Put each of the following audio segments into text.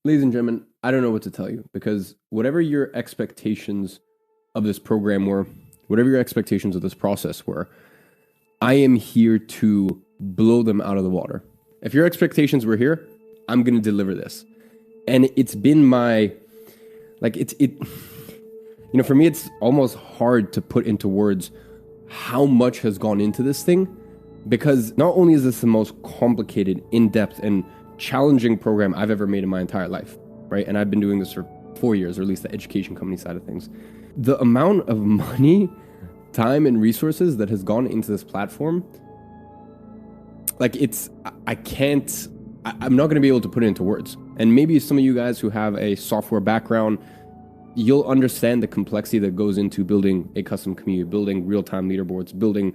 Ladies and gentlemen, I don't know what to tell you because whatever your expectations of this program were, whatever your expectations of this process were, I am here to blow them out of the water. If your expectations were here, I'm going to deliver this. And it's been for me, it's almost hard to put into words how much has gone into this thing, because not only is this the most complicated, in-depth, and challenging program I've ever made in my entire life, right? And I've been doing this for 4 years, or at least the education company side of things. The amount of money, time, and resources that has gone into this platform, I'm not going to be able to put it into words. And maybe some of you guys who have a software background, you'll understand the complexity that goes into building a custom community, building real-time leaderboards, building,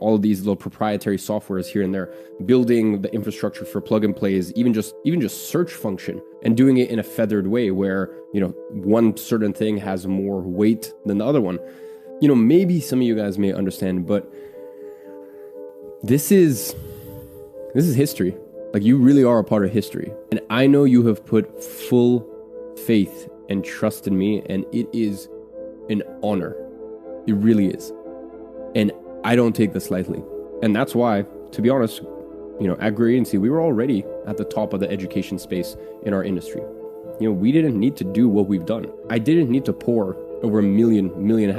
all of these little proprietary softwares here and there, building the infrastructure for plug and plays, even just search function, and doing it in a feathered way where, one certain thing has more weight than the other one. Maybe some of you guys may understand, but this is history. Like, you really are a part of history. And I know you have put full faith and trust in me, and it is an honor. It really is. And I don't take this lightly. And that's why, to be honest, at Gray Agency, we were already at the top of the education space in our industry. We didn't need to do what we've done. I didn't need to pour over $1.5 million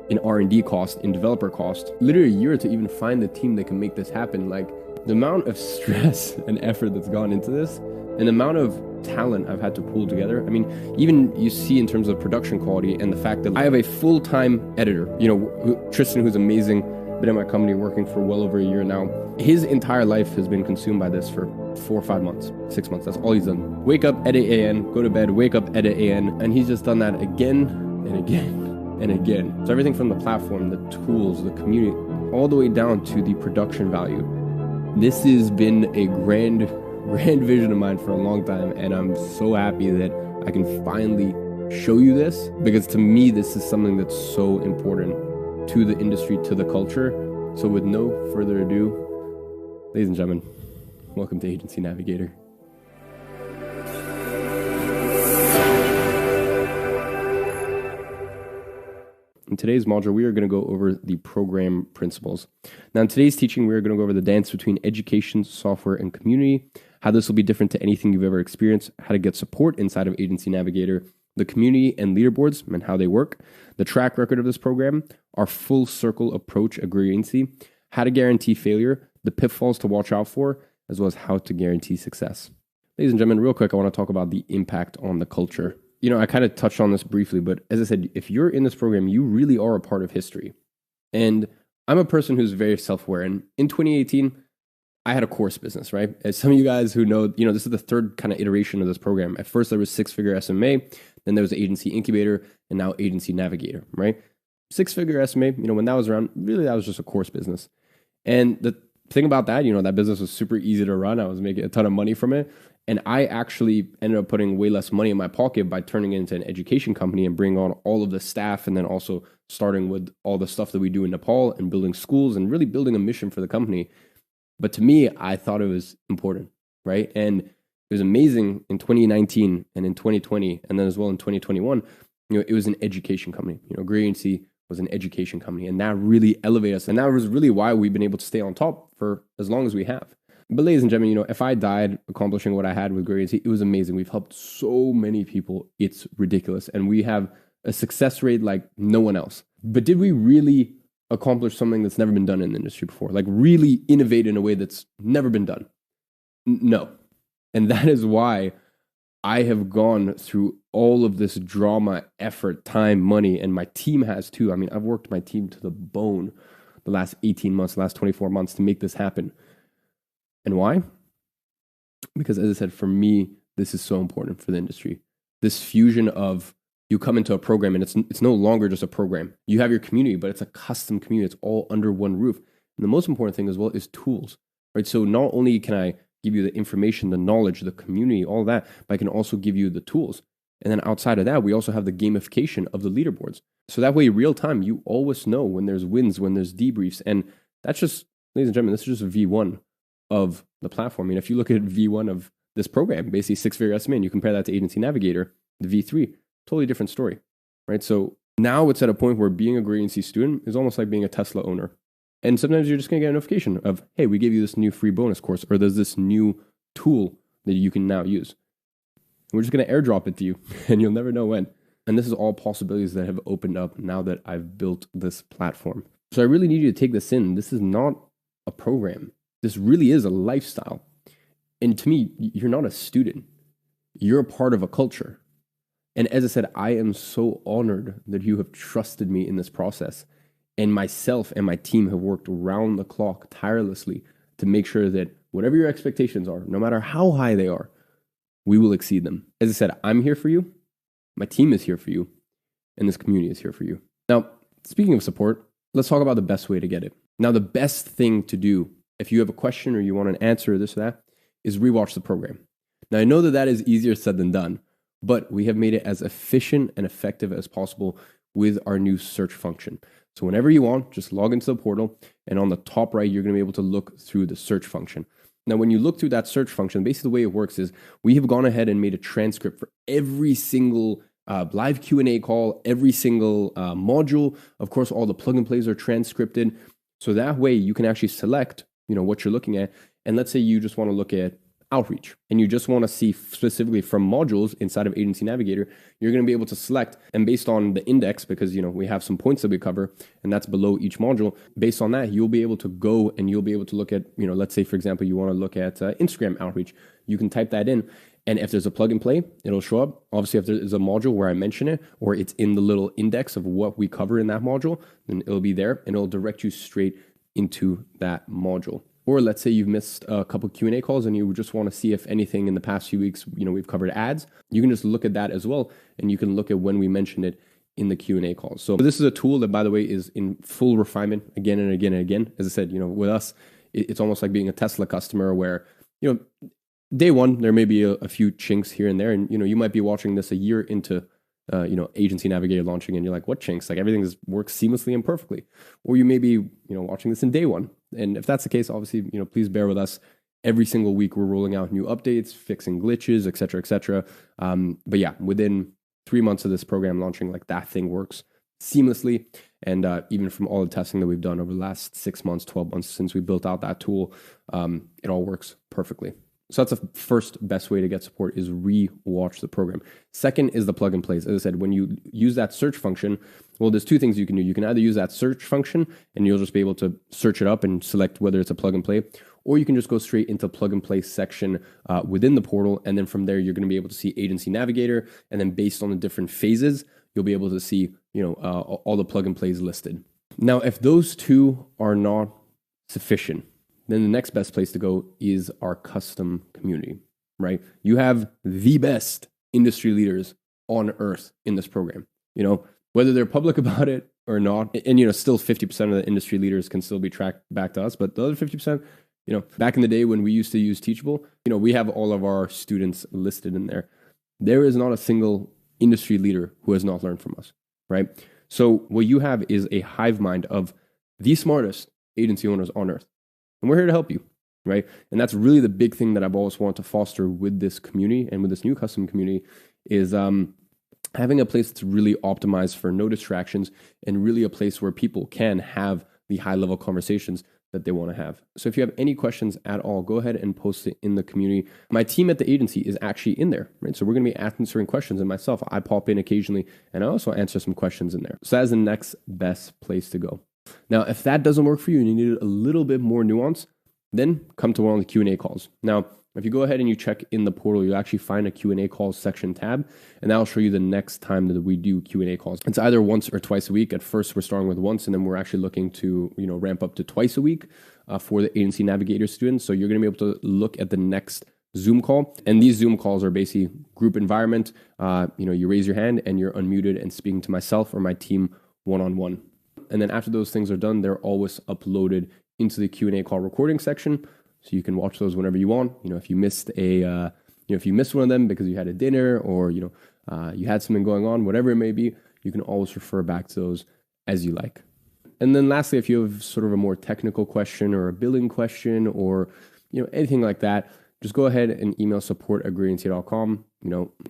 in R&D cost, in developer cost, literally a year to even find the team that can make this happen. Like, the amount of stress and effort that's gone into this, and the amount of talent I've had to pull together. I mean, even you see in terms of production quality and the fact that I have a full-time editor, Tristan, who's amazing, been at my company working for well over a year now. His entire life has been consumed by this for 4 or 5 months, 6 months. That's all he's done. Wake up, edit AN, go to bed, wake up, edit AN. And he's just done that again and again and again. So everything from the platform, the tools, the community, all the way down to the production value. This has been a grand vision of mine for a long time, and I'm so happy that I can finally show you this, because to me, this is something that's so important to the industry, to the culture. So with no further ado, ladies and gentlemen, welcome to Agency Navigator. In today's module, we are going to go over the program principles. Now, in today's teaching, we are going to go over the dance between education, software, and community, how this will be different to anything you've ever experienced, how to get support inside of Agency Navigator, the community and leaderboards and how they work, the track record of this program, our full circle approach at Gray Agency, how to guarantee failure, the pitfalls to watch out for, as well as how to guarantee success. Ladies and gentlemen, real quick, I want to talk about the impact on the culture. I kind of touched on this briefly, but as I said, if you're in this program, you really are a part of history. And I'm a person who's very self-aware. And in 2018, I had a course business, right? As some of you guys who know, this is the third kind of iteration of this program. At first, there was Six-Figure SMA, then there was Agency Incubator, and now Agency Navigator, right? Six-Figure SMA, when that was around, really that was just a course business. And the thing about that, that business was super easy to run. I was making a ton of money from it. And I actually ended up putting way less money in my pocket by turning it into an education company and bringing on all of the staff, and then also starting with all the stuff that we do in Nepal and building schools and really building a mission for the company. But to me, I thought it was important, right? And it was amazing in 2019 and in 2020, and then as well in 2021, it was an education company. Gray Agency was an education company, and that really elevated us. And that was really why we've been able to stay on top for as long as we have. But ladies and gentlemen, if I died accomplishing what I had with Gray Agency, it was amazing. We've helped so many people. It's ridiculous. And we have a success rate like no one else. But did we really accomplish something that's never been done in the industry before? Like, really innovate in a way that's never been done? No. And that is why I have gone through all of this drama, effort, time, money, and my team has too. I mean, I've worked my team to the bone the last 18 months, the last 24 months to make this happen. And why? Because, as I said, for me, this is so important for the industry. This fusion of, you come into a program and it's no longer just a program. You have your community, but it's a custom community. It's all under one roof. And the most important thing as well is tools, right? So not only can I give you the information, the knowledge, the community, all that, but I can also give you the tools. And then outside of that, we also have the gamification of the leaderboards. So that way, real time, you always know when there's wins, when there's debriefs. And that's just, ladies and gentlemen, this is just V1 of the platform. I mean, if you look at V1 of this program, basically six-figure estimate, and you compare that to Agency Navigator, the V3, totally different story, right? So now it's at a point where being a great agency student is almost like being a Tesla owner. And sometimes you're just going to get a notification of, hey, we gave you this new free bonus course, or there's this new tool that you can now use. And we're just going to airdrop it to you, and you'll never know when. And this is all possibilities that have opened up now that I've built this platform. So I really need you to take this in. This is not a program. This really is a lifestyle. And to me, you're not a student. You're a part of a culture. And as I said, I am so honored that you have trusted me in this process. And myself and my team have worked around the clock tirelessly to make sure that whatever your expectations are, no matter how high they are, we will exceed them. As I said, I'm here for you. My team is here for you. And this community is here for you. Now, speaking of support, let's talk about the best way to get it. Now, the best thing to do, if you have a question or you want an answer or this or that, is rewatch the program. Now, I know that that is easier said than done, but we have made it as efficient and effective as possible with our new search function. So whenever you want, just log into the portal, and on the top right, you're going to be able to look through the search function. Now, when you look through that search function, basically the way it works is we have gone ahead and made a transcript for every single live Q&A call, every single module. Of course, all the plug and plays are transcripted. So that way you can actually select, what you're looking at. And let's say you just want to look at outreach and you just want to see specifically from modules inside of Agency Navigator, you're going to be able to select, and based on the index, because we have some points that we cover and that's below each module, based on that you'll be able to go and you'll be able to look at, let's say for example you want to look at Instagram outreach. You can type that in, and if there's a plug and play, it'll show up. Obviously, if there's a module where I mention it or it's in the little index of what we cover in that module, then it'll be there and it'll direct you straight into that module. Or let's say you've missed a couple Q&A calls and you just want to see if anything in the past few weeks, we've covered ads. You can just look at that as well, and you can look at when we mentioned it in the Q&A calls. So this is a tool that, by the way, is in full refinement again and again and again. As I said, with us, it's almost like being a Tesla customer where, day one, there may be a few chinks here and there. And, you might be watching this a year into Agency Navigator launching, and you're like, what chinks? Like everything works seamlessly and perfectly. Or you may be, watching this in day one. And if that's the case, obviously, please bear with us. Every single week, we're rolling out new updates, fixing glitches, et cetera, et cetera. But yeah, within 3 months of this program launching, like that thing works seamlessly. And even from all the testing that we've done over the last 6 months, 12 months since we built out that tool, it all works perfectly. So that's the first best way to get support, is re-watch the program. Second is the plug and plays. As I said, when you use that search function, well, there's two things you can do. You can either use that search function and you'll just be able to search it up and select whether it's a plug and play, or you can just go straight into plug and play section within the portal. And then from there, you're going to be able to see Agency Navigator. And then based on the different phases, you'll be able to see, all the plug and plays listed. Now, if those two are not sufficient, then the next best place to go is our custom community, right? You have the best industry leaders on earth in this program, whether they're public about it or not. And, still 50% of the industry leaders can still be tracked back to us. But the other 50%, back in the day when we used to use Teachable, we have all of our students listed in there. There is not a single industry leader who has not learned from us, right? So what you have is a hive mind of the smartest agency owners on earth. And we're here to help you, right? And that's really the big thing that I've always wanted to foster with this community and with this new custom community is having a place that's really optimized for no distractions and really a place where people can have the high-level conversations that they want to have. So if you have any questions at all, go ahead and post it in the community. My team at the agency is actually in there, right? So we're going to be answering questions, and myself, I pop in occasionally, and I also answer some questions in there. So that's the next best place to go. Now, if that doesn't work for you and you need a little bit more nuance, then come to one of the Q&A calls. Now, if you go ahead and you check in the portal, you'll actually find a Q&A calls section tab, and that'll show you the next time that we do Q&A calls. It's either once or twice a week. At first, we're starting with once, and then we're actually looking to ramp up to twice a week for the Agency Navigator students. So you're going to be able to look at the next Zoom call, and these Zoom calls are basically group environment. You raise your hand and you're unmuted and speaking to myself or my team one-on-one. And then after those things are done, they're always uploaded into the Q&A call recording section, so you can watch those whenever you want. If you missed if you missed one of them because you had a dinner or you had something going on, whatever it may be, you can always refer back to those as you like. And then lastly, if you have sort of a more technical question or a billing question or anything like that, just go ahead and email support@gradiency.com.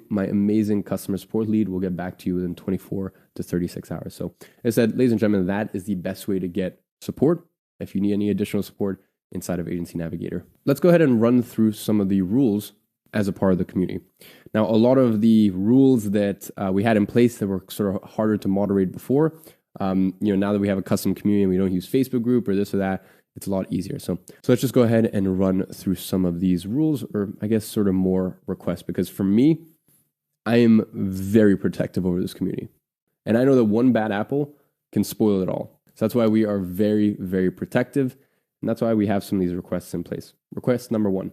My amazing customer support lead will get back to you within 24 to 36 hours. So as I said, ladies and gentlemen, that is the best way to get support if you need any additional support inside of Agency Navigator. Let's go ahead and run through some of the rules as a part of the community. Now, a lot of the rules that we had in place that were sort of harder to moderate before, now that we have a custom community and we don't use Facebook group or this or that, it's a lot easier. So let's just go ahead and run through some of these rules, or I guess sort of more requests, because for me, I am very protective over this community. And I know that one bad apple can spoil it all. So that's why we are very, very protective. And that's why we have some of these requests in place. Request number 1,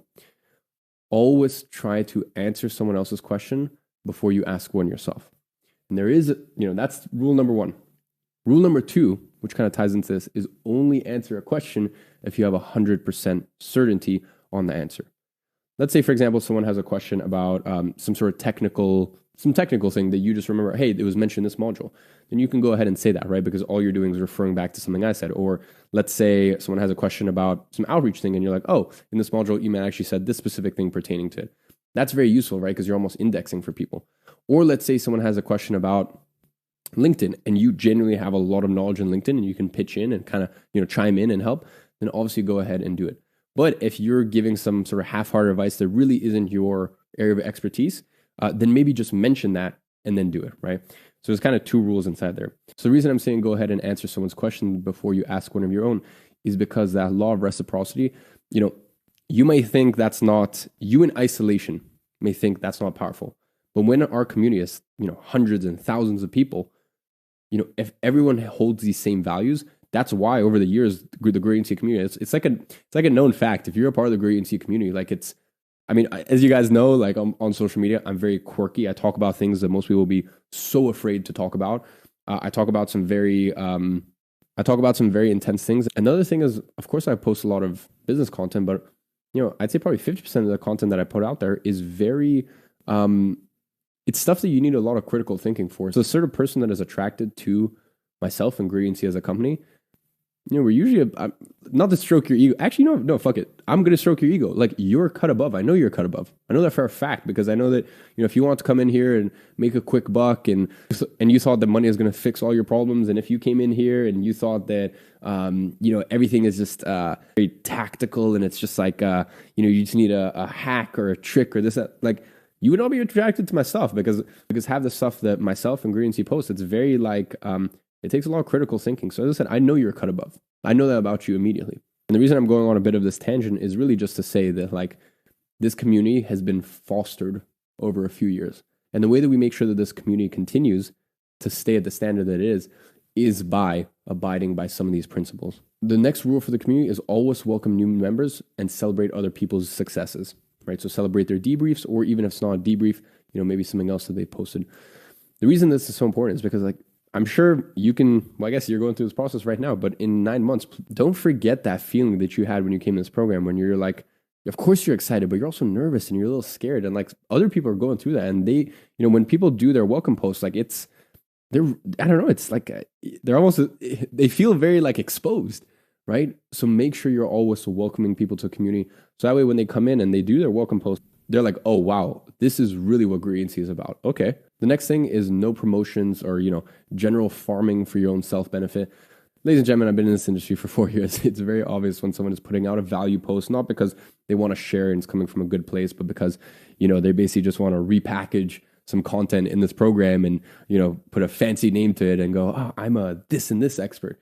always try to answer someone else's question before you ask one yourself. And there is, that's rule number 1. Rule number 2, which kind of ties into this, is only answer a question if you have 100% certainty on the answer. Let's say, for example, someone has a question about some technical thing that you just remember, hey, it was mentioned in this module. Then you can go ahead and say that, right? Because all you're doing is referring back to something I said. Or let's say someone has a question about some outreach thing and you're like, oh, in this module, Iman actually said this specific thing pertaining to it. That's very useful, right? Because you're almost indexing for people. Or let's say someone has a question about LinkedIn and you genuinely have a lot of knowledge in LinkedIn and you can pitch in and kind of, chime in and help, then obviously go ahead and do it. But if you're giving some sort of half-hearted advice that really isn't your area of expertise, then maybe just mention that and then do it, right? So there's kind of 2 rules inside there. So the reason I'm saying go ahead and answer someone's question before you ask one of your own is because that law of reciprocity, you may think that's not, you in isolation may think that's not powerful. But when our community is, hundreds and thousands of people, if everyone holds these same values, that's why over the years, the Gradiency community, it's like a known fact. If you're a part of the Gradiency community, as you guys know, on social media, I'm very quirky. I talk about things that most people will be so afraid to talk about. I talk about some very intense things. Another thing is, of course, I post a lot of business content, but I'd say probably 50% of the content that I put out there is very, it's stuff that you need a lot of critical thinking for. So the sort of person that is attracted to myself and Gradiency as a company, we're usually, not to stroke your ego. Actually, no, fuck it. I'm going to stroke your ego. Like, you're cut above. I know you're cut above. I know that for a fact, because I know that, if you want to come in here and make a quick buck and you thought that money is going to fix all your problems. And if you came in here and you thought that, everything is just very tactical and it's just like, you just need a hack or a trick or this, that, like, you would not be attracted to myself because have the stuff that myself and Gradiency post, it's very it takes a lot of critical thinking. So as I said, I know you're cut above. I know that about you immediately. And the reason I'm going on a bit of this tangent is really just to say that this community has been fostered over a few years. And the way that we make sure that this community continues to stay at the standard that it is by abiding by some of these principles. The next rule for the community is always welcome new members and celebrate other people's successes, right? So celebrate their debriefs, or even if it's not a debrief, maybe something else that they posted. The reason this is so important is because I'm sure you can, I guess you're going through this process right now, but in 9 months, don't forget that feeling that you had when you came to this program, when you're of course you're excited, but you're also nervous and you're a little scared. And other people are going through that. And they, when people do their welcome posts, I don't know, it's they're almost, they feel very exposed, right? So make sure you're always welcoming people to a community. So that way, when they come in and they do their welcome post, they're like, oh, wow, this is really what Gradiency is about. Okay. The next thing is no promotions or, general farming for your own self-benefit. Ladies and gentlemen, I've been in this industry for 4 years. It's very obvious when someone is putting out a value post, not because they want to share and it's coming from a good place, but because, they basically just want to repackage some content in this program and, put a fancy name to it and go, oh, I'm a this and this expert.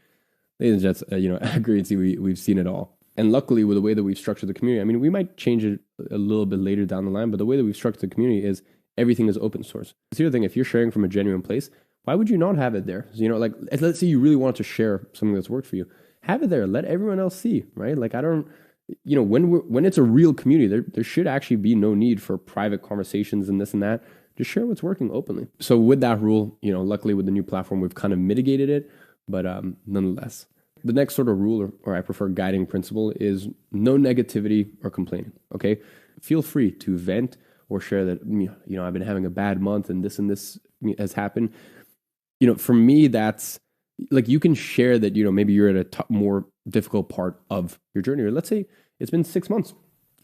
Ladies and gents, at Gadzhi, we've seen it all. And luckily, with the way that we've structured the community, we might change it a little bit later down the line, but the way that we've structured the community is everything is open source. The other thing, if you're sharing from a genuine place, why would you not have it there? So, let's say you really want to share something that's worked for you. Have it there. Let everyone else see, right? I don't, when it's a real community, there should actually be no need for private conversations and this and that. Just share what's working openly. So with that rule, luckily with the new platform, we've kind of mitigated it, but nonetheless. The next sort of rule, or I prefer guiding principle, is no negativity or complaining, okay? Feel free to vent or share that, I've been having a bad month and this has happened. For me, that's you can share that, maybe you're at a more difficult part of your journey. Or let's say it's been 6 months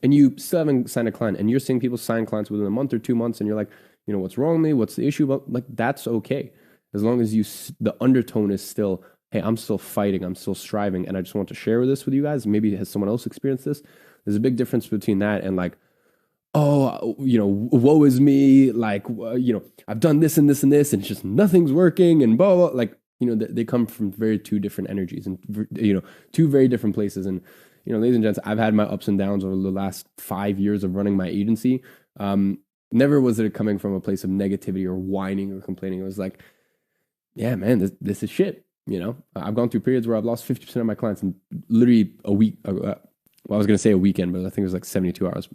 and you still haven't signed a client, and you're seeing people sign clients within a month or 2 months, and you're like, what's wrong with me? What's the issue? But like, that's okay. As long as the undertone is still, hey, I'm still fighting, I'm still striving, and I just want to share this with you guys. Maybe has someone else experienced this? There's a big difference between that and like, oh, woe is me. Like, I've done this and this and this, and it's just nothing's working, and blah, blah. Like, they come from two different energies and, two very different places. And, ladies and gents, I've had my ups and downs over the last 5 years of running my agency. Never was it coming from a place of negativity or whining or complaining. It was like, yeah, man, this is shit. I've gone through periods where I've lost 50% of my clients in literally a week. Well, I was going to say a weekend, but I think it was like 72 hours.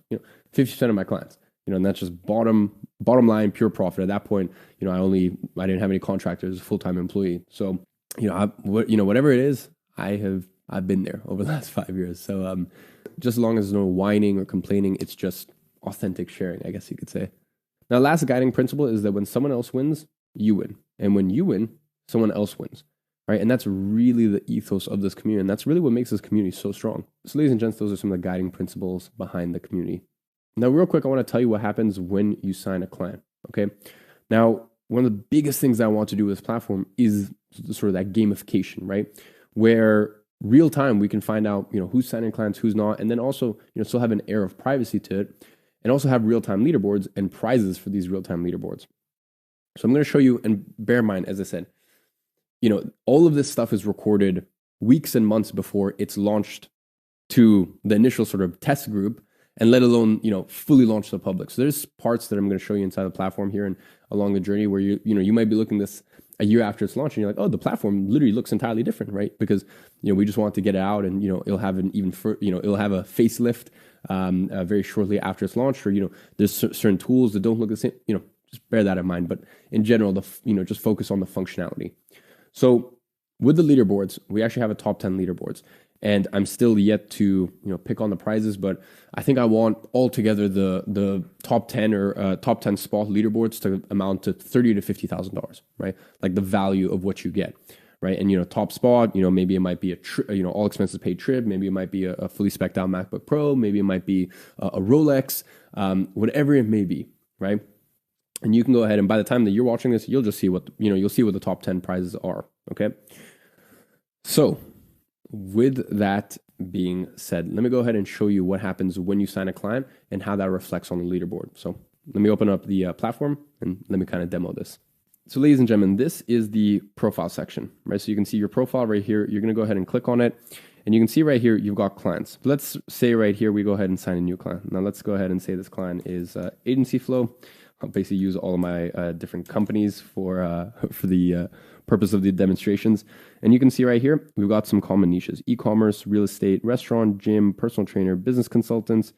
50% of my clients. And that's just bottom line, pure profit. At that point, I didn't have any contractors, full-time employee. So, whatever it is, I've been there over the last 5 years. So, just as long as there's no whining or complaining, it's just authentic sharing, I guess you could say. Now, last guiding principle is that when someone else wins, you win. And when you win, someone else wins, right? And that's really the ethos of this community. And that's really what makes this community so strong. So ladies and gents, those are some of the guiding principles behind the community. Now, real quick, I want to tell you what happens when you sign a client, okay? Now, one of the biggest things I want to do with this platform is sort of that gamification, right? Where real time we can find out, who's signing clients, who's not, and then also, still have an air of privacy to it, and also have real-time leaderboards and prizes for these real-time leaderboards. So I'm going to show you, and bear in mind, as I said, all of this stuff is recorded weeks and months before it's launched to the initial sort of test group, and let alone, fully launched to the public. So there's parts that I'm going to show you inside the platform here and along the journey where you might be looking this a year after it's launched and you're like, oh, the platform literally looks entirely different, right? Because, we just want to get it out and, it'll have it'll have a facelift very shortly after it's launched, or, there's certain tools that don't look the same, just bear that in mind. But in general, just focus on the functionality. So with the leaderboards, we actually have a top 10 leaderboards, and I'm still yet to, pick on the prizes, but I think I want altogether the top 10 or top 10 spot leaderboards to amount to $30,000 to $50,000, right? Like the value of what you get, right? And, top spot, maybe it might be all expenses paid trip. Maybe it might be a fully spec'd out MacBook Pro. Maybe it might be a Rolex, whatever it may be, right? And you can go ahead, and by the time that you're watching this, you'll just see what, you'll see what the top 10 prizes are, okay? So with that being said, let me go ahead and show you what happens when you sign a client and how that reflects on the leaderboard. So let me open up the platform and let me kind of demo this. So ladies and gentlemen, this is the profile section, right? So you can see your profile right here. You're going to go ahead and click on it, and you can see right here, you've got clients. Let's say right here, we go ahead and sign a new client. Now let's go ahead and say this client is Agency Flow. I'll basically use all of my different companies for the purpose of the demonstrations. And you can see right here, we've got some common niches: e-commerce, real estate, restaurant, gym, personal trainer, business consultants,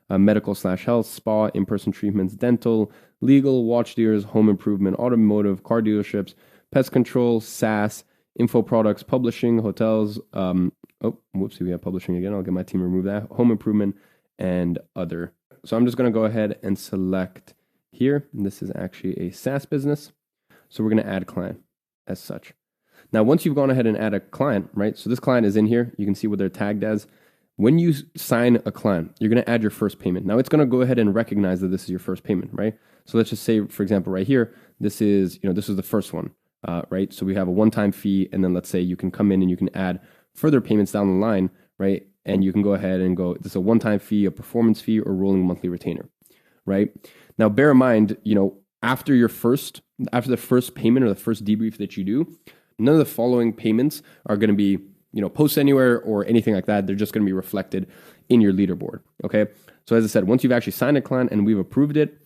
medical/health, spa, in-person treatments, dental, legal, watch dealers, home improvement, automotive, car dealerships, pest control, SaaS, info products, publishing, hotels. We have publishing again. I'll get my team to remove that. Home improvement and other. So I'm just going to go ahead and select here. And this is actually a SaaS business. So we're going to add client as such. Now, once you've gone ahead and add a client, right? So this client is in here. You can see what they're tagged as. When you sign a client, you're going to add your first payment. Now it's going to go ahead and recognize that this is your first payment, right? So let's just say, for example, right here, this is the first one, right? So we have a one-time fee, and then let's say you can come in and you can add further payments down the line, right? And you can go ahead and go, this is a one-time fee, a performance fee, or rolling monthly retainer, right? Now, bear in mind, after the first payment or the first debrief that you do, none of the following payments are going to be, post anywhere or anything like that. They're just going to be reflected in your leaderboard. Okay. So as I said, once you've actually signed a client and we've approved it,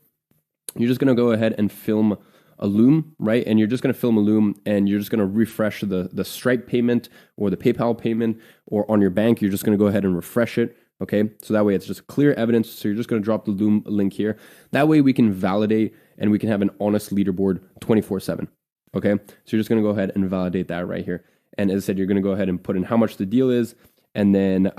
you're just going to go ahead and film a loom, right? And you're just going to film a loom, and you're just going to refresh the Stripe payment or the PayPal payment, or on your bank, you're just going to go ahead and refresh it. Okay. So that way it's just clear evidence. So you're just going to drop the loom link here. That way we can validate and we can have an honest leaderboard 24/7. Okay. So you're just going to go ahead and validate that right here. And as I said, you're going to go ahead and put in how much the deal is. And then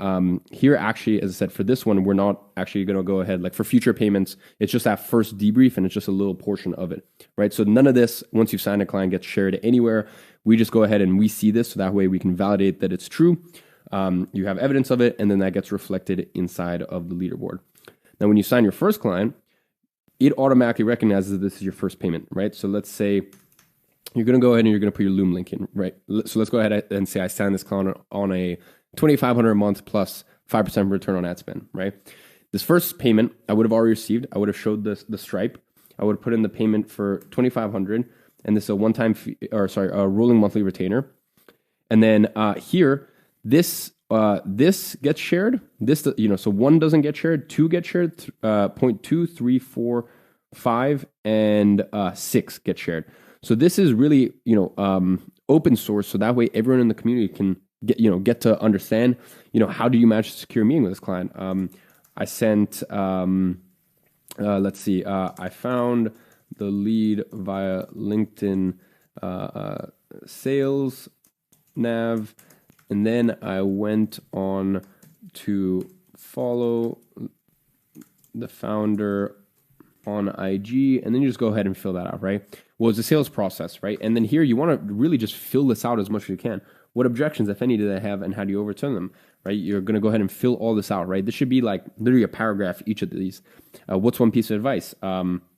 here, actually, as I said, for this one, we're not actually going to go ahead, like for future payments, it's just that first debrief, and it's just a little portion of it, right? So none of this, once you've signed a client, gets shared anywhere. We just go ahead and we see this, so that way we can validate that it's true. You have evidence of it, and then that gets reflected inside of the leaderboard. Now, when you sign your first client, it automatically recognizes that this is your first payment, right? So let's say you're going to go ahead and you're going to put your Loom link in, right? So let's go ahead and say I signed this client on a $2,500 a month plus 5% return on ad spend, right? This first payment I would have already received. I would have showed the Stripe. I would have put in the payment for $2,500, and this is a one-time fee, a rolling monthly retainer. And then here, this gets shared. This, so 1 doesn't get shared, 2 get shared, 0.2, 3, 4, 5, and 6 get shared. So this is really, open source. So that way everyone in the community can get to understand, how do you manage to secure a meeting with this client? I sent, let's see, I found the lead via LinkedIn sales nav, and then I went on to follow the founder on IG, and then you just go ahead and fill that out, right? Well, it's a sales process, right? And then here you want to really just fill this out as much as you can. What objections, if any, do they have, and how do you overturn them, right? You're going to go ahead and fill all this out, right? This should be like literally a paragraph, each of these. What's one piece of advice?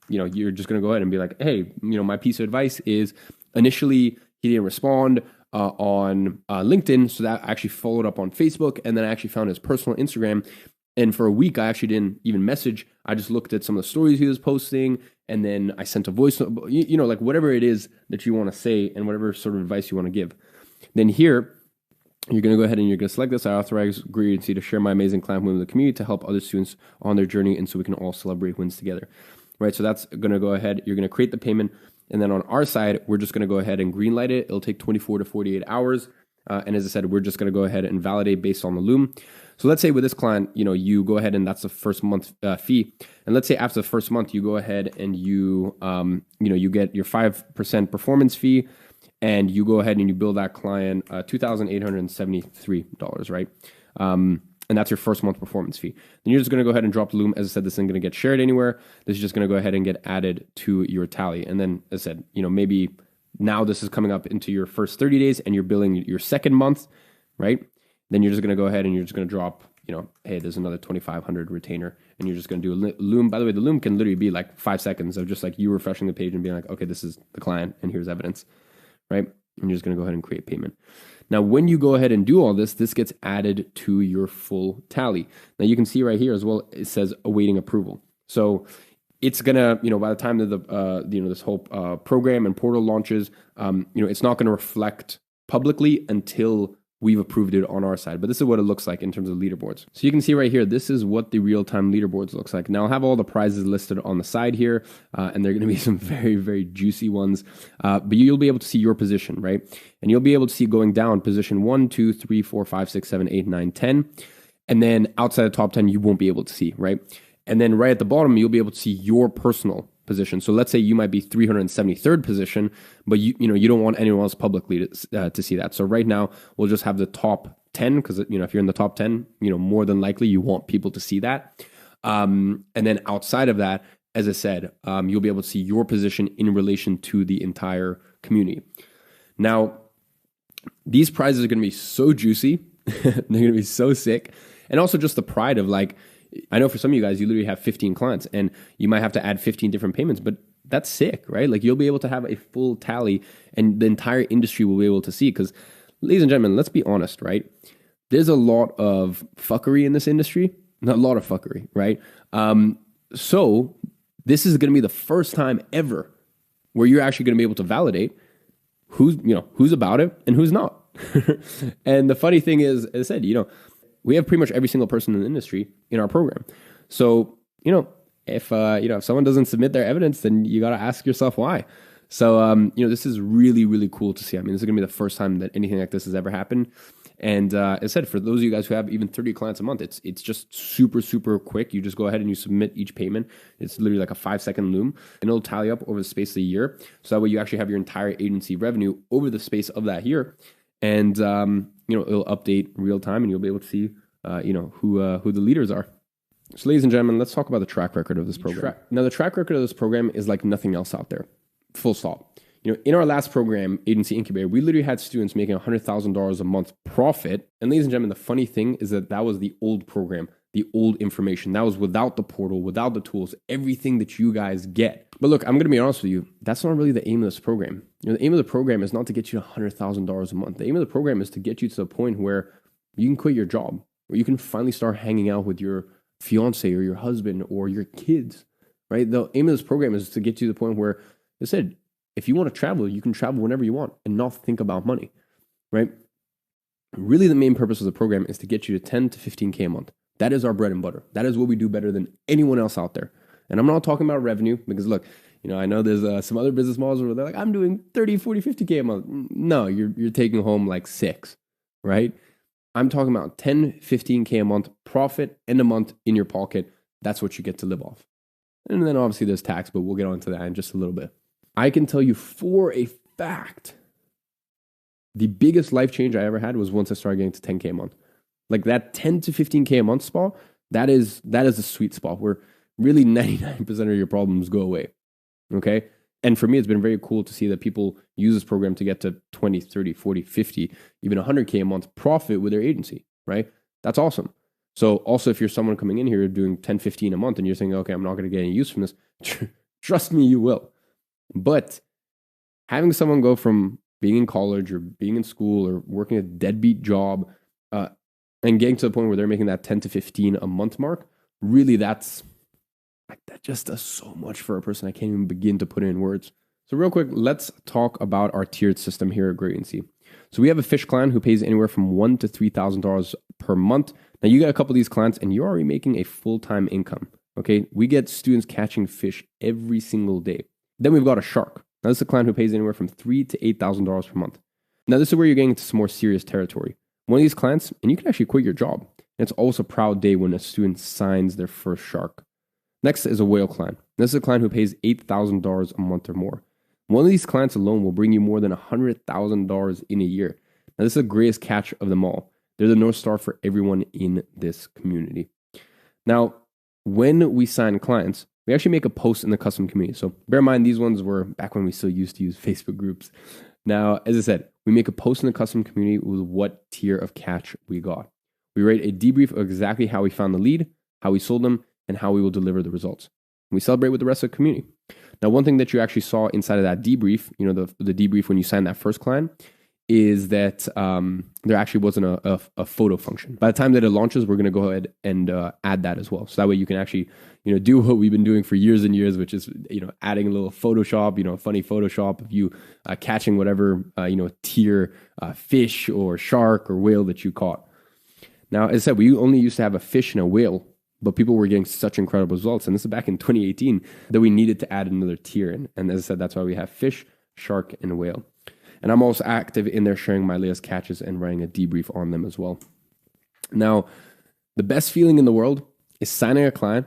You're just going to go ahead and be like, hey, my piece of advice is initially he didn't respond on LinkedIn, so that I actually followed up on Facebook, and then I actually found his personal Instagram. And for a week, I actually didn't even message. I just looked at some of the stories he was posting, and then I sent a voice, like whatever it is that you want to say and whatever sort of advice you want to give. Then here, you're going to go ahead and you're going to select this. I authorize Gadzhi to share my amazing client win with the community to help other students on their journey, and so we can all celebrate wins together, right? So that's going to go ahead. You're going to create the payment, and then on our side, we're just going to go ahead and greenlight it. It'll take 24 to 48 hours. And as I said, we're just going to go ahead and validate based on the Loom. So let's say with this client, you go ahead and that's the first month fee. And let's say after the first month, you go ahead and you get your 5% performance fee, and you go ahead and you bill that client $2,873, right? And that's your first month performance fee. Then you're just going to go ahead and drop the Loom. As I said, this isn't going to get shared anywhere. This is just going to go ahead and get added to your tally. And then, as I said, maybe now this is coming up into your first 30 days and you're billing your second month, right? Then you're just going to go ahead and you're just going to drop, hey, there's another 2,500 retainer, and you're just going to do a Loom. By the way, the Loom can literally be like 5 seconds of just like you refreshing the page and being like, okay, this is the client and here's evidence, right? And you're just going to go ahead and create payment. Now, when you go ahead and do all this gets added to your full tally. Now you can see right here as well, it says awaiting approval. So it's gonna, by the time that this whole program and portal launches, it's not going to reflect publicly until we've approved it on our side. But this is what it looks like in terms of leaderboards. So you can see right here, this is what the real-time leaderboards looks like. Now I'll have all the prizes listed on the side here, and they're going to be some very, very juicy ones. But you'll be able to see your position, right? And you'll be able to see going down position 1, 2, 3, 4, 5, 6, 7, 8, 9, 10. And then outside the top 10, you won't be able to see, right? And then right at the bottom, you'll be able to see your personal position. So let's say you might be 373rd position, but you don't want anyone else publicly to see that. So right now we'll just have the top 10, because if you're in the top 10, more than likely you want people to see that. And then outside of that, as I said, you'll be able to see your position in relation to the entire community. Now, these prizes are going to be so juicy. They're going to be so sick. And also just the pride of like, I know for some of you guys, you literally have 15 clients and you might have to add 15 different payments, but that's sick, right? Like you'll be able to have a full tally and the entire industry will be able to see. Because ladies and gentlemen, let's be honest, right? There's a lot of fuckery in this industry, not a lot of fuckery, right? So this is going to be the first time ever where you're actually going to be able to validate who's about it and who's not. And the funny thing is, as I said, we have pretty much every single person in the industry in our program. So, if someone doesn't submit their evidence, then you got to ask yourself why. So, this is really, really cool to see. I mean, this is going to be the first time that anything like this has ever happened. And as I said, for those of you guys who have even 30 clients a month, it's just super, super quick. You just go ahead and you submit each payment. It's literally like a 5-second Loom, and it'll tally up over the space of a year. So that way you actually have your entire agency revenue over the space of that year. And, it'll update real time, and you'll be able to see, who the leaders are. So ladies and gentlemen, let's talk about the track record of this program. Now, the track record of this program is like nothing else out there. Full stop. In our last program, Agency Incubator, we literally had students making $100,000 a month profit. And ladies and gentlemen, the funny thing is that was the old program. the old information. That was without the portal, without the tools, everything that you guys get. But look, I'm going to be honest with you. That's not really the aim of this program. The aim of the program is not to get you $100,000 a month. The aim of the program is to get you to the point where you can quit your job, where you can finally start hanging out with your fiance or your husband or your kids, right? The aim of this program is to get you to the point where, I said, if you want to travel, you can travel whenever you want and not think about money, right? Really, the main purpose of the program is to get you to 10 to 15K a month. That is our bread and butter. That is what we do better than anyone else out there. And I'm not talking about revenue because look, I know there's some other business models where they're like, I'm doing 30, 40, 50K a month. No, you're taking home like 6, right? I'm talking about 10, 15K a month profit in a month in your pocket. That's what you get to live off. And then obviously there's tax, but we'll get onto that in just a little bit. I can tell you for a fact, the biggest life change I ever had was once I started getting to 10K a month. Like that 10 to 15K a month spot, that is the sweet spot where really 99% of your problems go away. Okay. And for me, it's been very cool to see that people use this program to get to 20, 30, 40, 50, even 100K a month profit with their agency, right? That's awesome. So also, if you're someone coming in here doing 10, 15 a month and you're saying, okay, I'm not going to get any use from this, trust me, you will. But having someone go from being in college or being in school or working a deadbeat job and getting to the point where they're making that 10 to 15 a month mark, really that just does so much for a person. I can't even begin to put it in words. So real quick, let's talk about our tiered system here at Great Agency. So we have a fish client who pays anywhere from $1,000 to $3,000 per month. Now you got a couple of these clients and you're already making a full-time income. Okay, we get students catching fish every single day. Then we've got a shark. Now this is a client who pays anywhere from $3,000 to $8,000 per month. Now this is where you're getting into some more serious territory. One of these clients, and you can actually quit your job. And it's always a proud day when a student signs their first shark. Next is a whale client. This is a client who pays $8,000 a month or more. One of these clients alone will bring you more than $100,000 in a year. Now, this is the greatest catch of them all. They're the North Star for everyone in this community. Now, when we sign clients, we actually make a post in the custom community. So bear in mind, these ones were back when we still used to use Facebook groups. Now, as I said, we make a post in the custom community with what tier of catch we got. We write a debrief of exactly how we found the lead, how we sold them, and how we will deliver the results. We celebrate with the rest of the community. Now, one thing that you actually saw inside of that debrief, the debrief when you signed that first client, is that there actually wasn't a photo function. By the time that it launches, we're going to go ahead and add that as well. So that way you can actually, do what we've been doing for years and years, which is, adding a little Photoshop, a funny Photoshop of you catching whatever, tier fish or shark or whale that you caught. Now, as I said, we only used to have a fish and a whale, but people were getting such incredible results. And this is back in 2018 that we needed to add another tier in. And as I said, that's why we have fish, shark, and whale. And I'm also active in there sharing my latest catches and writing a debrief on them as well. Now, the best feeling in the world is signing a client,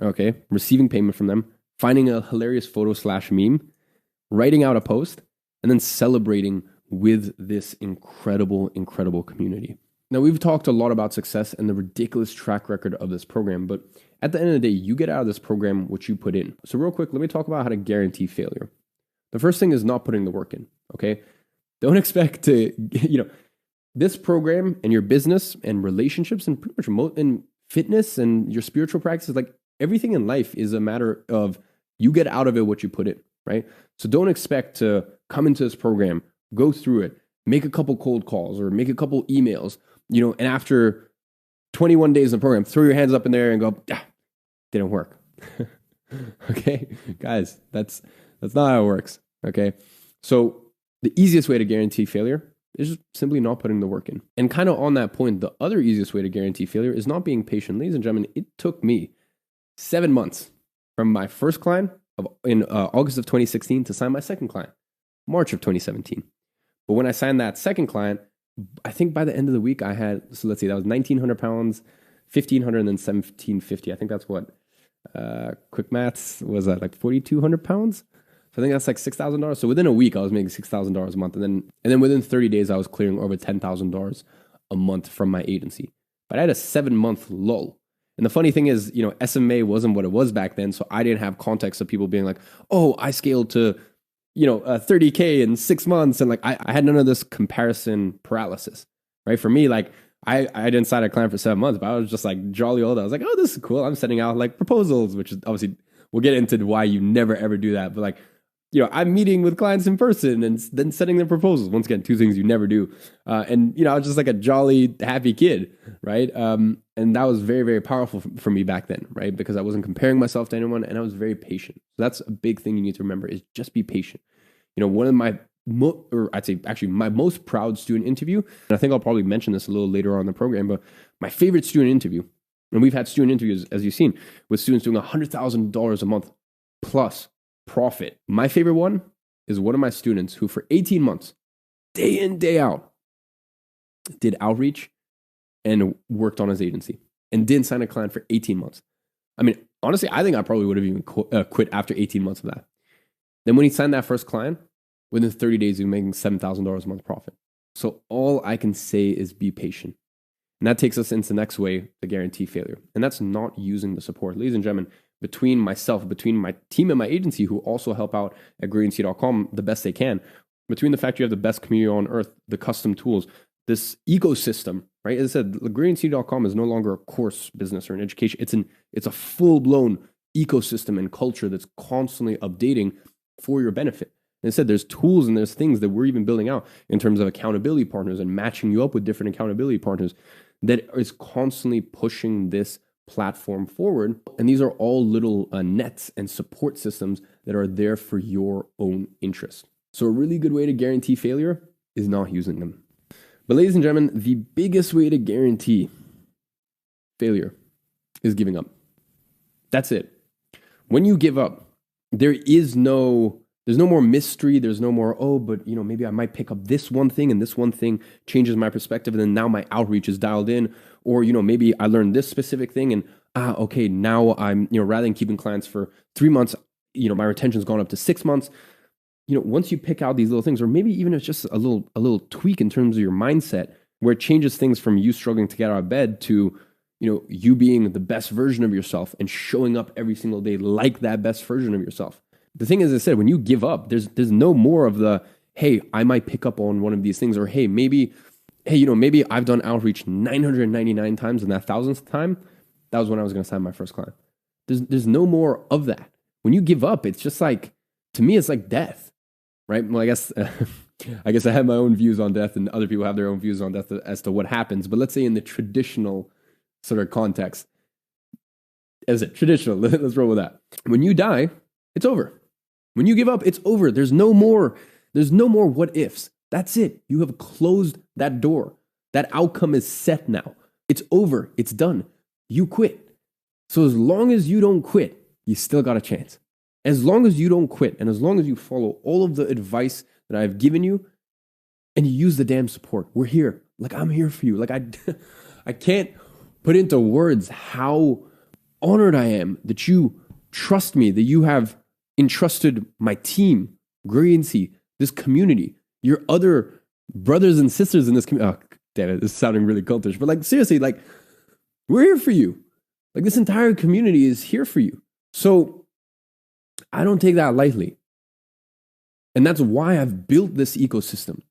okay, receiving payment from them, finding a hilarious photo / meme, writing out a post, and then celebrating with this incredible, incredible community. Now, we've talked a lot about success and the ridiculous track record of this program, but at the end of the day, you get out of this program what you put in. So real quick, let me talk about how to guarantee failure. The first thing is not putting the work in, okay? Don't expect to, this program and your business and relationships and pretty much in fitness and your spiritual practices, like everything in life is a matter of you get out of it what you put in, right? So don't expect to come into this program, go through it, make a couple cold calls or make a couple emails, and after 21 days in the program, throw your hands up in there and go, didn't work. Okay, guys, that's not how it works. Okay, so the easiest way to guarantee failure is just simply not putting the work in. And kind of on that point, the other easiest way to guarantee failure is not being patient. Ladies and gentlemen, it took me 7 months from my first client in August of 2016 to sign my second client, March of 2017. But when I signed that second client, I think by the end of the week I had, so let's see, that was 1,900 pounds, 1,500, and then 1,750. I think that's what, quick maths, was that like 4,200 pounds? So I think that's like $6,000. So within a week, I was making $6,000 a month. And then within 30 days, I was clearing over $10,000 a month from my agency. But I had a 7-month lull. And the funny thing is, SMA wasn't what it was back then. So I didn't have context of people being like, oh, I scaled to, 30K in 6 months. And like, I had none of this comparison paralysis, right? For me, like I didn't sign a client for 7 months, but I was just like jolly old. I was like, oh, this is cool. I'm sending out like proposals, which is obviously, we'll get into why you never ever do that. But like, I'm meeting with clients in person and then sending them proposals. Once again, two things you never do. And I was just like a jolly, happy kid, right? And that was very, very powerful for me back then, right? Because I wasn't comparing myself to anyone and I was very patient. So that's a big thing you need to remember is just be patient. One of my, or I'd say actually my most proud student interview, and I think I'll probably mention this a little later on in the program, but my favorite student interview, and we've had student interviews, as you've seen, with students doing $100,000 a month plus profit. My favorite one is one of my students who for 18 months, day in, day out, did outreach and worked on his agency and didn't sign a client for 18 months. I mean, honestly, I think I probably would have even quit after 18 months of that. Then when he signed that first client, within 30 days, he was making $7,000 a month profit. So all I can say is be patient. And that takes us into the next way to guarantee failure. And that's not using the support. Ladies and gentlemen, between myself, between my team and my agency, who also help out at greatancy.com the best they can, between the fact you have the best community on earth, the custom tools, this ecosystem, right? As I said, greatancy.com is no longer a course business or an education. It's a full-blown ecosystem and culture that's constantly updating for your benefit. And I said, there's tools and there's things that we're even building out in terms of accountability partners and matching you up with different accountability partners that is constantly pushing this platform forward. And these are all little nets and support systems that are there for your own interest. So a really good way to guarantee failure is not using them. But ladies and gentlemen, the biggest way to guarantee failure is giving up. That's it. When you give up, there's no more mystery. There's no more, but maybe I might pick up this one thing and this one thing changes my perspective. And then now my outreach is dialed in, or, maybe I learned this specific thing and, okay, now I'm, rather than keeping clients for 3 months, my retention's gone up to 6 months. Once you pick out these little things, or maybe even if it's just a little tweak in terms of your mindset, where it changes things from you struggling to get out of bed to, you being the best version of yourself and showing up every single day like that best version of yourself. The thing is, I said, when you give up, there's no more of the, hey, I might pick up on one of these things, or maybe I've done outreach 999 times and that 1,000th time, that was when I was going to sign my first client. There's no more of that. When you give up, it's just like, to me, it's like death, right? Well, I guess I have my own views on death and other people have their own views on death as to what happens. But let's say in the traditional sort of context, as it traditional, let's roll with that. When you die, it's over. When you give up, it's over. There's no more what ifs. That's it. You have closed that door. That outcome is set now. It's over. It's done. You quit. So as long as you don't quit, you still got a chance. As long as you don't quit and as long as you follow all of the advice that I've given you and you use the damn support, we're here. Like, I'm here for you. Like, I can't put into words how honored I am that you trust me, that you have entrusted my team, Greatancy, this community, your other brothers and sisters in this community. Oh, damn it, this is sounding really cultish, but like, seriously, like, we're here for you. Like, this entire community is here for you. So I don't take that lightly. And that's why I've built this ecosystem.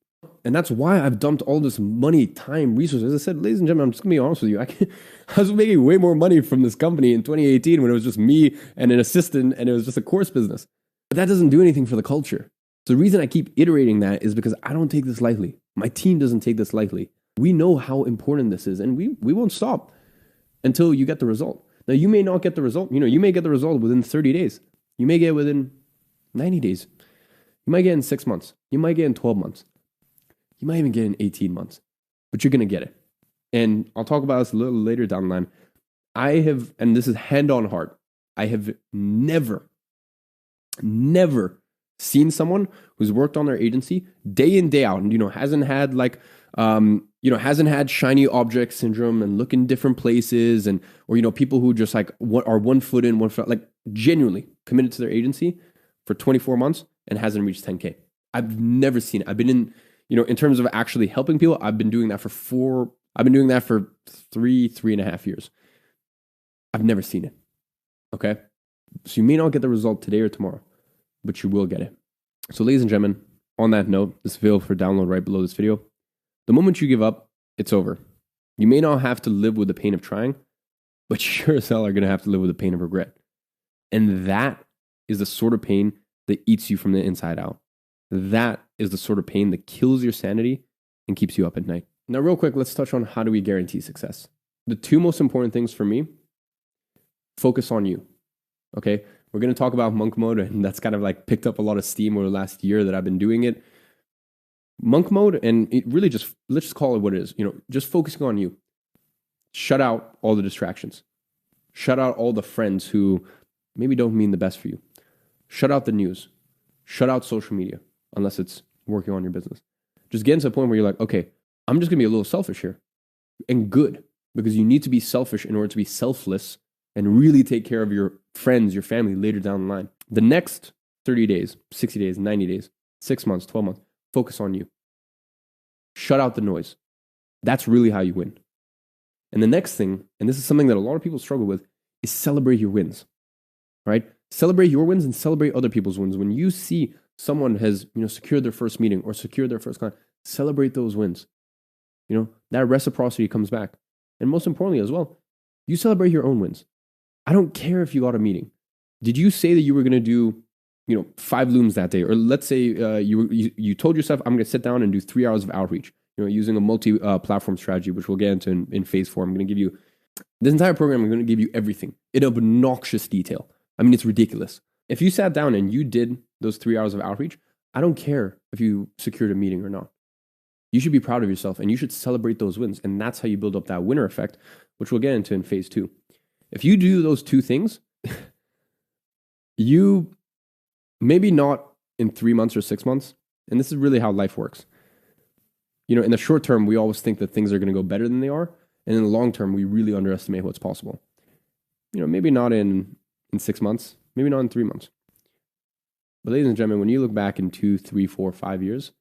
And that's why I've dumped all this money, time, resources. As I said, ladies and gentlemen, I'm just going to be honest with you. I was making way more money from this company in 2018 when it was just me and an assistant and it was just a course business. But that doesn't do anything for the culture. So the reason I keep iterating that is because I don't take this lightly. My team doesn't take this lightly. We know how important this is and we won't stop until you get the result. Now, you may not get the result. You may get the result within 30 days. You may get it within 90 days. You might get it in 6 months. You might get it in 12 months. You might even get it in 18 months. But you're going to get it. And I'll talk about this a little later down the line. I have, and this is hand on heart, I have never seen someone who's worked on their agency day in, day out, and, hasn't had like, hasn't had shiny object syndrome and look in different places and, or, people who just like are 1 foot in, 1 foot, like genuinely committed to their agency for 24 months and hasn't reached 10K. I've never seen it. I've been in, in terms of actually helping people, I've been doing that for 3.5 years. I've never seen it. Okay. So you may not get the result today or tomorrow, but you will get it. So ladies and gentlemen, on that note, this video for download right below this video. The moment you give up, it's over. You may not have to live with the pain of trying, but you sure as hell are going to have to live with the pain of regret. And that is the sort of pain that eats you from the inside out. That is the sort of pain that kills your sanity and keeps you up at night. Now, real quick, let's touch on how do we guarantee success. The two most important things for me, focus on you. Okay? We're going to talk about monk mode, and that's kind of like picked up a lot of steam over the last year that I've been doing it. Monk mode, and it really just, let's just call it what it is. Just focusing on you. Shut out all the distractions. Shut out all the friends who maybe don't mean the best for you. Shut out the news. Shut out social media, unless it's working on your business. Just get to a point where you're like, okay, I'm just going to be a little selfish here. And good, because you need to be selfish in order to be selfless and really take care of your friends, your family later down the line. The next 30 days, 60 days, 90 days, 6 months, 12 months, focus on you. Shut out the noise. That's really how you win. And the next thing, and this is something that a lot of people struggle with, is celebrate your wins, right? Celebrate your wins and celebrate other people's wins. When you see someone has, secured their first meeting or secured their first client, celebrate those wins. That reciprocity comes back. And most importantly as well, you celebrate your own wins. I don't care if you got a meeting. Did you say that you were going to do, 5 looms that day? Or let's say you told yourself, I'm going to sit down and do 3 hours of outreach, using a multi-platform strategy, which we'll get into in phase 4. I'm going to give you this entire program. I'm going to give you everything in obnoxious detail. I mean, it's ridiculous. If you sat down and you did those 3 hours of outreach, I don't care if you secured a meeting or not. You should be proud of yourself and you should celebrate those wins. And that's how you build up that winner effect, which we'll get into in phase 2. If you do those two things, you maybe not in 3 months or 6 months. And this is really how life works. In the short term, we always think that things are going to go better than they are. And in the long term, we really underestimate what's possible. Maybe not in 6 months, maybe not in 3 months. But ladies and gentlemen, when you look back in 2, 3, 4, 5 years,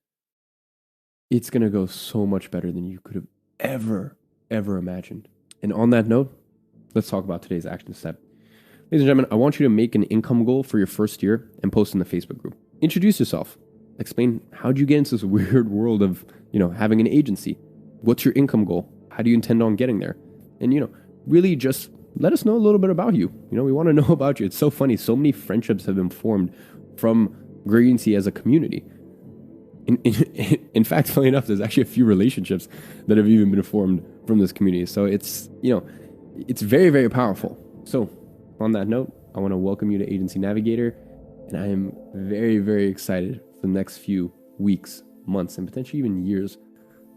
it's going to go so much better than you could have ever imagined. And on that note, let's talk about today's action step. Ladies and gentlemen, I want you to make an income goal for your first year and post in the Facebook group. Introduce yourself. Explain, how'd you get into this weird world of, having an agency? What's your income goal? How do you intend on getting there? And, really just let us know a little bit about you. We want to know about you. It's so funny. So many friendships have been formed from Grey Agency as a community. In fact, funny enough, there's actually a few relationships that have even been formed from this community. So it's, it's very, very powerful. So on that note, I want to welcome you to Agency Navigator. And I am very, very excited for the next few weeks, months, and potentially even years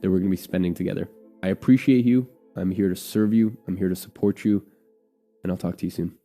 that we're going to be spending together. I appreciate you. I'm here to serve you. I'm here to support you. And I'll talk to you soon.